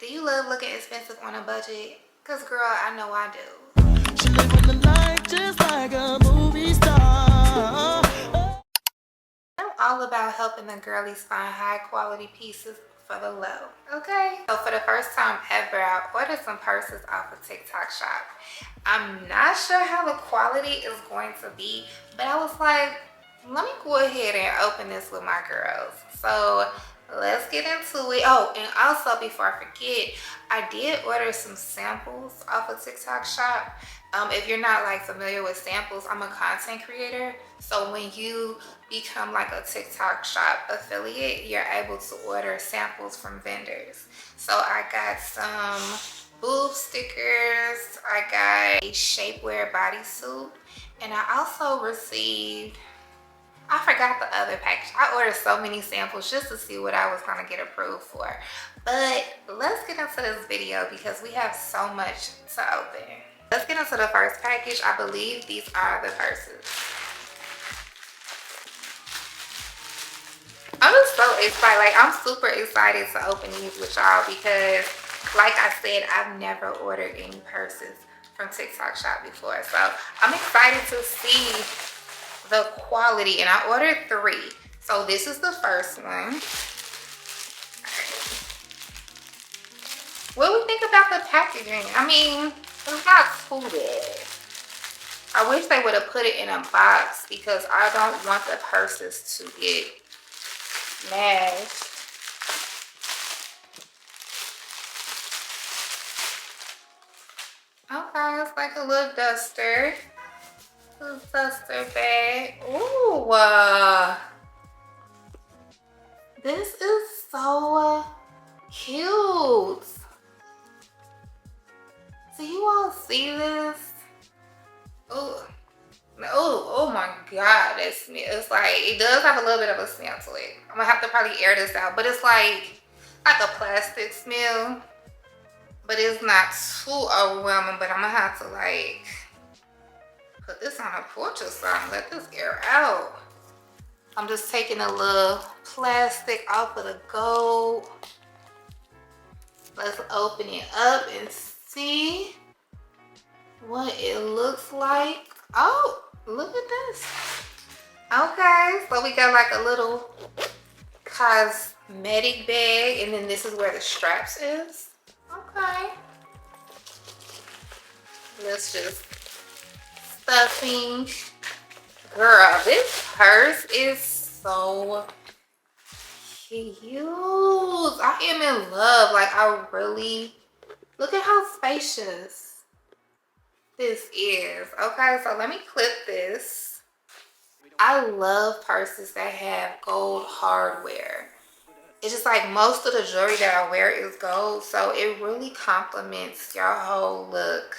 Do you love looking expensive on a budget? Cause girl, I know I do. She living the life just like a movie star. I'm all about helping the girlies find high quality pieces for the low, okay? So for the first time ever, I ordered some purses off of TikTok shop. I'm not sure how the quality is going to be, but I was like, let me go ahead and open this with my girls. So let's get into it. Oh, and also before I forget, I did order some samples off of TikTok shop. If you're not like familiar with samples, I'm a content creator. So when you become like a TikTok shop affiliate, you're able to order samples from vendors. So I got some boob stickers, I got a shapewear bodysuit, and I also received, I forgot the other package. I ordered so many samples just to see what I was gonna get approved for. But let's get into this video because we have so much to open. Let's get into the first package. I believe these are the purses. I'm just so excited. Like, I'm super excited to open these with y'all because, like I said, I've never ordered any purses from TikTok shop before. So I'm excited to see the quality, and I ordered 3. So this is the first one. What do we think about the packaging? I mean, it's not too bad. I wish they would have put it in a box because I don't want the purses to get smashed. Okay, it's like a little duster. Little duster bag. Ooh, this is so cute. Do you all see this? Oh, oh my God, that smell. It's like, it does have a little bit of a smell to it. I'm gonna have to probably air this out, but it's like a plastic smell, but it's not too overwhelming. But I'm gonna have to like put this on a porch or something, let this air out. I'm just taking a little plastic off of the gold. Let's open it up and see what it looks like. Oh, look at this. Okay, so we got like a little cosmetic bag, and then this is where the straps is. Okay. Let's just stuffing. Girl, this purse is so cute. I am in love. Like, I really, look at how spacious this is. Okay, so let me clip this. I love purses that have gold hardware. It's just like most of the jewelry that I wear is gold, so it really complements your whole look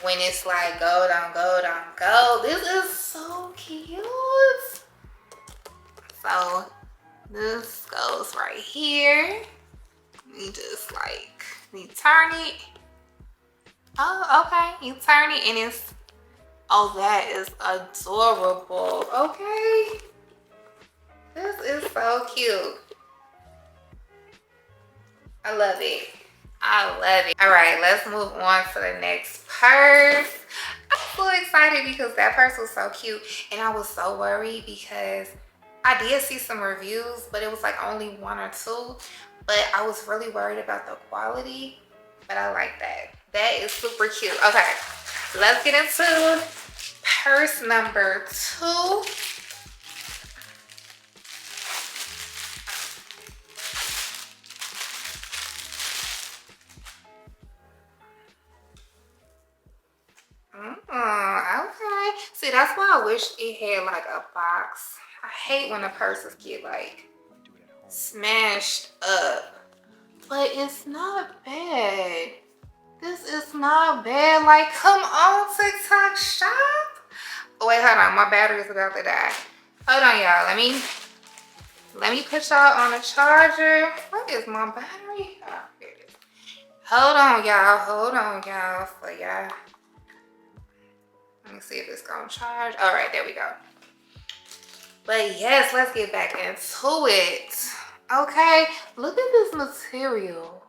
when it's like gold on gold on gold. This is so cute. So this goes right here. You just like, you turn it. Oh, okay. You turn it and it's, oh, that is adorable. Okay. This is so cute. I love it. I love it. All right, let's move on to the next purse. I'm so excited because that purse was so cute. And I was so worried because I did see some reviews, but it was like only 1 or 2. But I was really worried about the quality, but I like that. That is super cute. Okay, let's get into purse number 2. Okay. See, that's why I wish it had like a box. I hate when the purses get like smashed up, but it's not bad. This is not bad. Like, come on, TikTok shop. Oh, wait, hold on. My battery is about to die. Hold on, y'all. Let me put y'all on a charger. What is my battery? Oh, here it is. Hold on, y'all. Hold on, y'all. For y'all. Let me see if it's gonna charge. All right, there we go. But yes, let's get back into it. Okay, look at this material.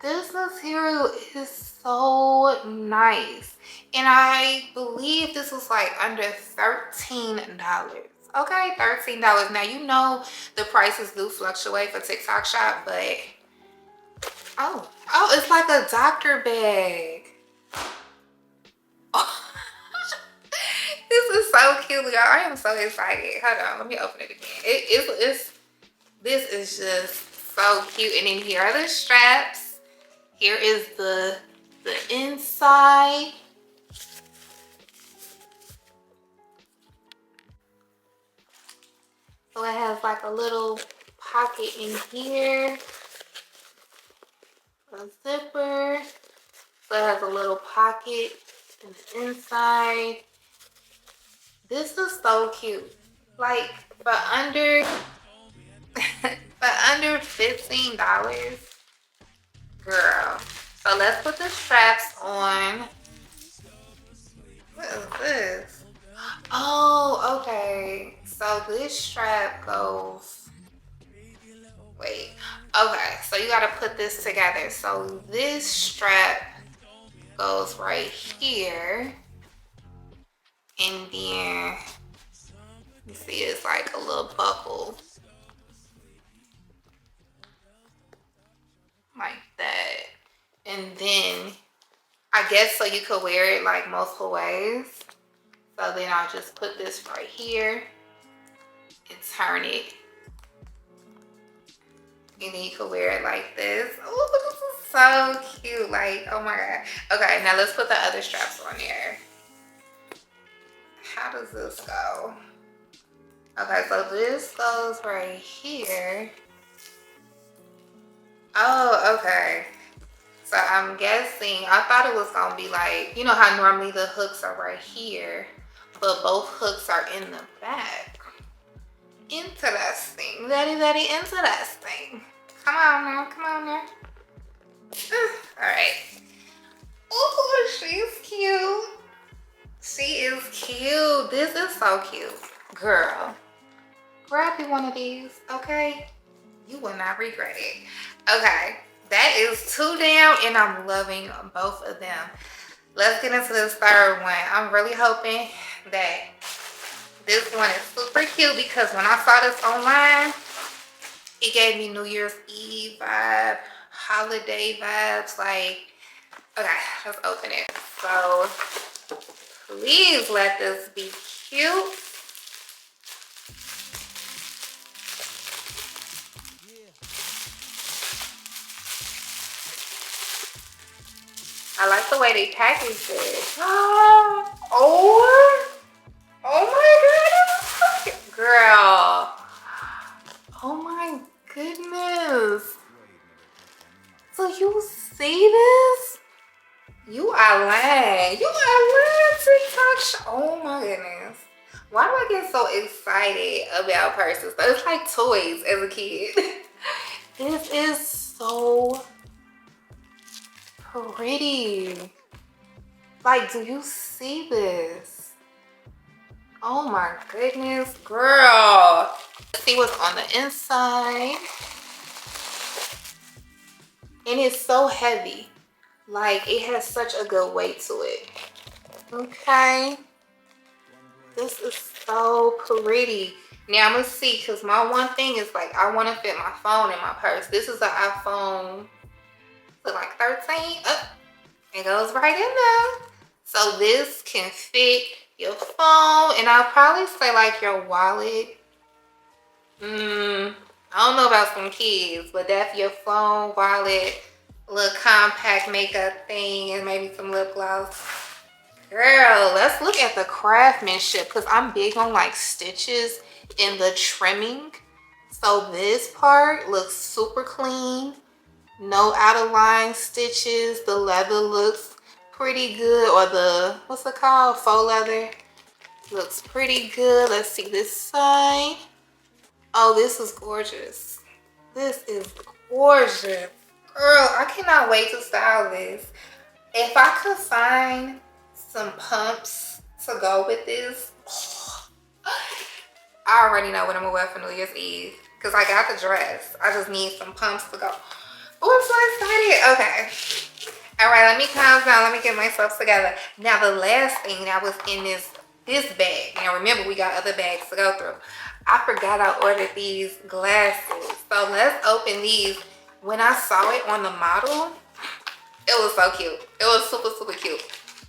This material is so nice. And I believe this was like under $13. Okay, $13. Now, you know the prices do fluctuate for TikTok shop, but oh, it's like a doctor bag. Oh. This is so cute, y'all. I am so excited. Hold on, let me open it again. This is just so cute. And then here are the straps. Here is the inside. So it has like a little pocket in here, a zipper. So it has a little pocket in the inside. This is so cute. Like for under $15, girl. So let's put the straps on. What is this? Oh, okay. So this strap goes, wait. Okay, so you gotta put this together. So this strap goes right here. And then, you see it's like a little buckle. Like that. And then, I guess so you could wear it like multiple ways. So then I'll just put this right here and turn it. And then you can wear it like this. Oh, this is so cute. Like, oh my God. Okay, now let's put the other straps on there. How does this go? Okay, so this goes right here. Oh, okay. So I'm guessing, I thought it was gonna be like, you know how normally the hooks are right here, but both hooks are in the back. Interesting. Very, very interesting. Come on now, come on now. All right. Oh, she's cute. She is cute. This is so cute. Girl, grab you one of these, okay? You will not regret it. Okay, that is 2 down and I'm loving both of them. Let's get into this third one. I'm really hoping that this one is super cute because when I saw this online, it gave me New Year's Eve vibe, holiday vibes. Like, okay, let's open it. So please let this be cute. I like the way they packaged it. Oh my God, girl. Oh my goodness. So you see this? You are lying. You are lying, TikTok. Oh my goodness. Why do I get so excited about purses? But it's like toys as a kid. This is so pretty. Like, do you see this? Oh my goodness, girl. Let's see what's on the inside. And it's so heavy. Like, it has such a good weight to it. Okay. This is so pretty. Now I'm gonna see, because my one thing is like, I want to fit my phone in my purse. This is an iPhone, like 13. Oh, it goes right in there. So this can fit your phone, and I'll probably say like your wallet. I don't know about some kids, but that's your phone, wallet, little compact makeup thing, and maybe some lip gloss. Girl, let's look at the craftsmanship, because I'm big on like stitches in the trimming. So this part looks super clean. No out of line stitches. The leather looks pretty good, or the, what's it called? Faux leather. Looks pretty good. Let's see this side. Oh, this is gorgeous. This is gorgeous. Girl, I cannot wait to style this. If I could find some pumps to go with this, I already know what I'm gonna wear for New Year's Eve, because I got the dress. I just need some pumps to go Oh, I'm so excited. Okay. All right, let me calm down. Let me get myself together. Now, the last thing that was in this bag. Now, remember, we got other bags to go through. I forgot I ordered these glasses. So let's open these. When I saw it on the model, it was so cute. It was super, super cute.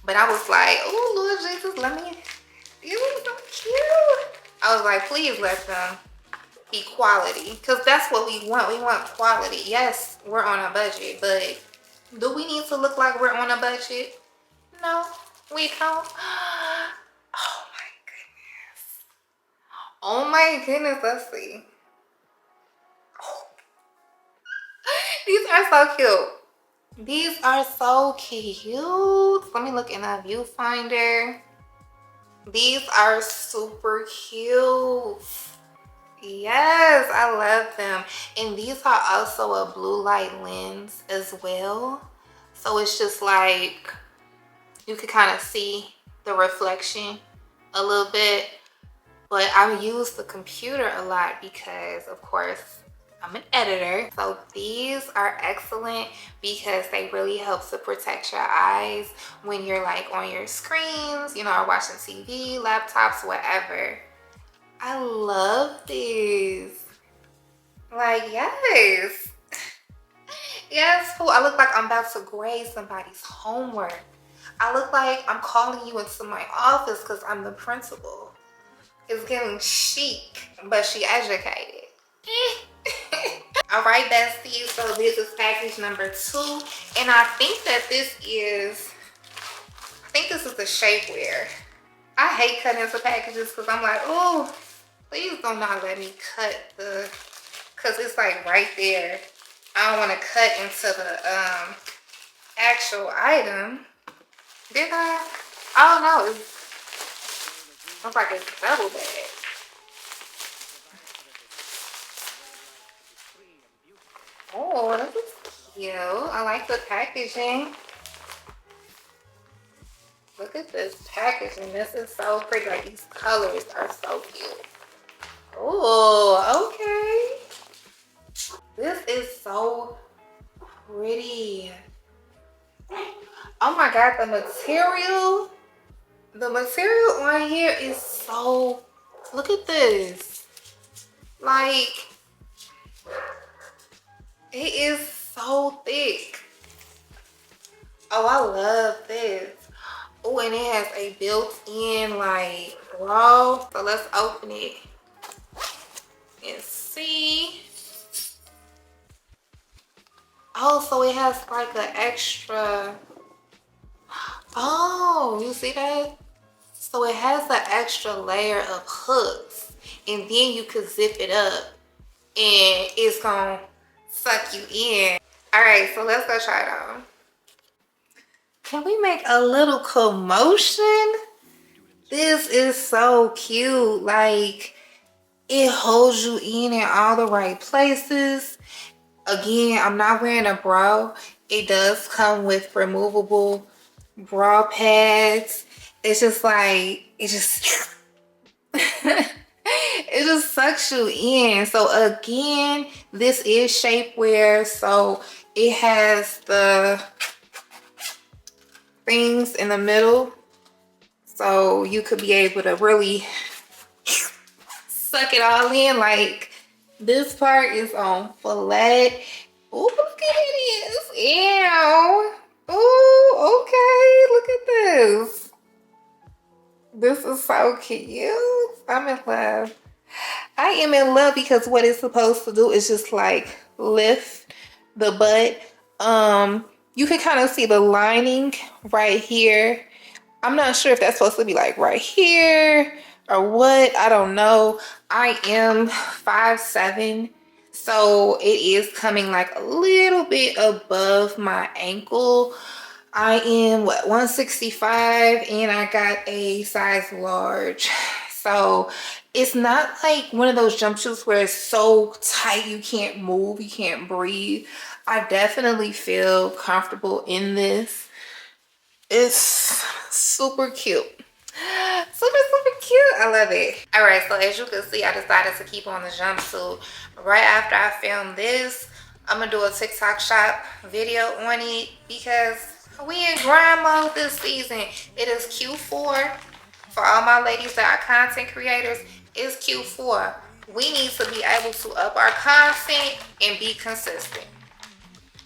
But I was like, oh, Lord Jesus, let me. These are so cute. I was like, please let them be quality. Because that's what we want. We want quality. Yes, we're on a budget, but do we need to look like we're on a budget? No, we don't. Oh my goodness. Oh my goodness, let's see. Oh. These are so cute. These are so cute. Let me look in a viewfinder. These are super cute. Yes, I love them. And these are also a blue light lens as well. So it's just like, you can kind of see the reflection a little bit. But I use the computer a lot because, of course, I'm an editor. So these are excellent because they really help to protect your eyes when you're like on your screens, you know, or watching TV, laptops, whatever. I love these. Like, yes. Yes, fool. I look like I'm about to grade somebody's homework. I look like I'm calling you into my office because I'm the principal. It's getting chic, but she educated. All right, besties. So this is package number 2. And I think this is the shapewear. I hate cutting into packages because I'm like, oh, please do not let me cut because it's like right there. I don't want to cut into the actual item. Did I? I don't know. It looks like it's double bag. Oh, this is cute. I like the packaging. Look at this packaging. This is so pretty. Like, these colors are so cute. Oh, okay. This is so pretty. Oh my God, the material on here is so, look at this. Like, it is so thick. Oh, I love this. Oh, and it has a built-in like bra. So let's open it and see. Oh, so it has like an extra. Oh, you see that? So it has an extra layer of hooks, and then you could zip it up and it's gonna suck you in. All right, so let's go try it on. Can we make a little commotion? This is so cute. Like, it holds you in all the right places. Again, I'm not wearing a bra. It does come with removable bra pads. It's just like, it just it just sucks you in. So again, this is shapewear. So it has the things in the middle. So you could be able to really suck it all in. Like, this part is on flat. Ooh, look at it. Ew. Ooh, okay. Look at this. This is so cute. I'm in love. I am in love because what it's supposed to do is just like lift the butt. You can kind of see the lining right here. I'm not sure if that's supposed to be like right here or what. I don't know. I am 5'7", so it is coming like a little bit above my ankle. I am, what, 165, and I got a size large. So it's not like one of those jumpsuits where it's so tight you can't move, you can't breathe. I definitely feel comfortable in this. It's super cute. Super, super cute. I love it. All right, so as you can see, I decided to keep on the jumpsuit. Right after I filmed this, I'm gonna do a TikTok shop video on it because we in grind mode this season. It is Q4. For all my ladies that are content creators, it's Q4. We need to be able to up our content and be consistent.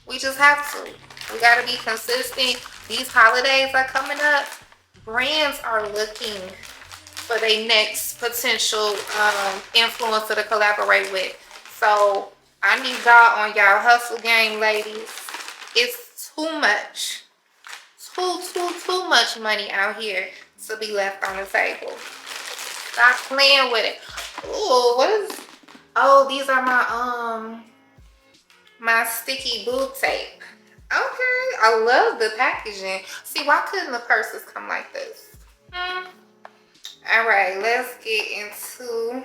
We just have to. We gotta be consistent. These holidays are coming up. Brands are looking for their next potential influencer to collaborate with. So I need y'all on y'all hustle game, ladies. It's too much. Too much money out here to be left on the table. Stop playing with it. Ooh, what is... Oh, these are my sticky boob tape. Okay, I love the packaging. See, why couldn't the purses come like this? All right, let's get into...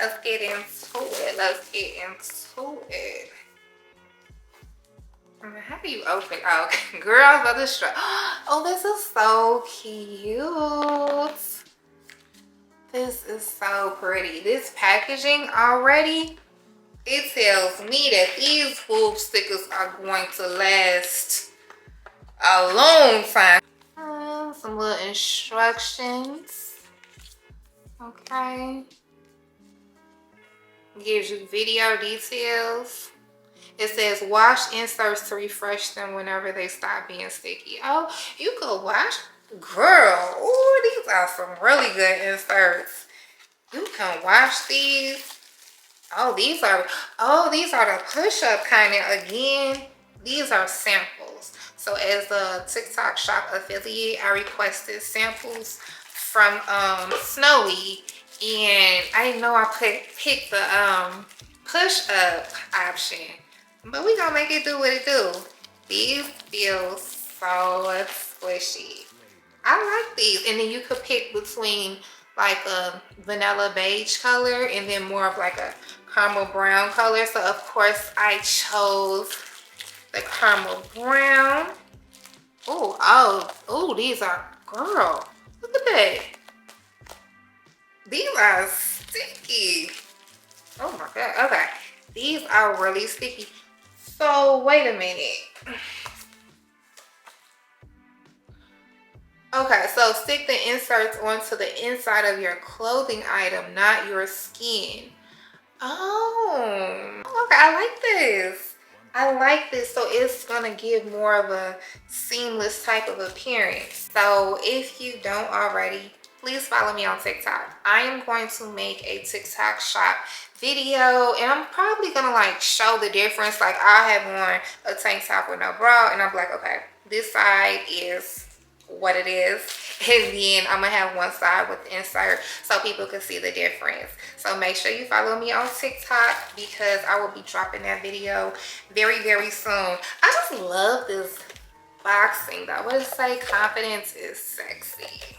Let's get into it. How do you open? Oh, girls of the strap. Oh, this is so cute. This is so pretty. This packaging already, it tells me that these boob stickers are going to last a long time. Some little instructions. Okay. Gives you video details. It says wash inserts to refresh them whenever they stop being sticky. Oh, you could wash, girl. Oh, these are some really good inserts. You can wash these. Oh, these are the push-up kind of. Again, these are samples. So as a TikTok shop affiliate, I requested samples from Snowy, and I didn't know I picked the push-up option. But we gonna make it do what it do. These feel so squishy. I like these. And then you could pick between like a vanilla beige color and then more of like a caramel brown color. So of course I chose the caramel brown. Oh, these are, girl, look at that. These are sticky. Oh my God, okay. These are really sticky. So wait a minute. Okay, so stick the inserts onto the inside of your clothing item, not your skin. Oh, okay, I like this. So it's gonna give more of a seamless type of appearance. So if you don't already, please follow me on TikTok. I am going to make a TikTok shop video, and I'm probably gonna like show the difference. Like I have on a tank top with no bra, and I'm like, okay, this side is what it is, and then I'm gonna have one side with the insert so people can see the difference. So make sure you follow me on TikTok because I will be dropping that video very, very soon. I just love this boxing though. What does it say? Confidence is sexy.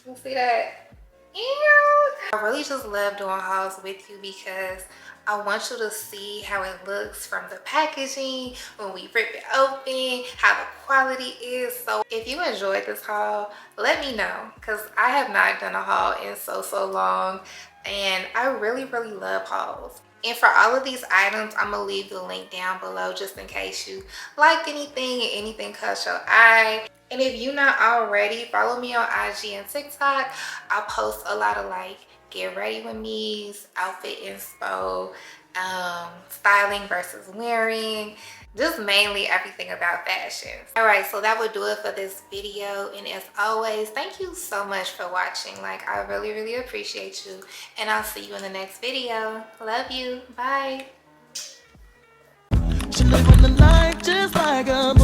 You see that? Ew. I really just love doing hauls with you because I want you to see how it looks from the packaging, when we rip it open, how the quality is. So if you enjoyed this haul, let me know because I have not done a haul in so long, and I really love hauls. And for all of these items, I'm gonna leave the link down below just in case you like anything and anything caught your eye. And if you're not already, follow me on IG and TikTok. I'll post a lot of like get ready with me's, outfit inspo, styling versus wearing, just mainly everything about fashion. All right, so that would do it for this video. And as always, thank you so much for watching. Like I really appreciate you, and I'll see you in the next video. Love you. Bye. She live in the night just like a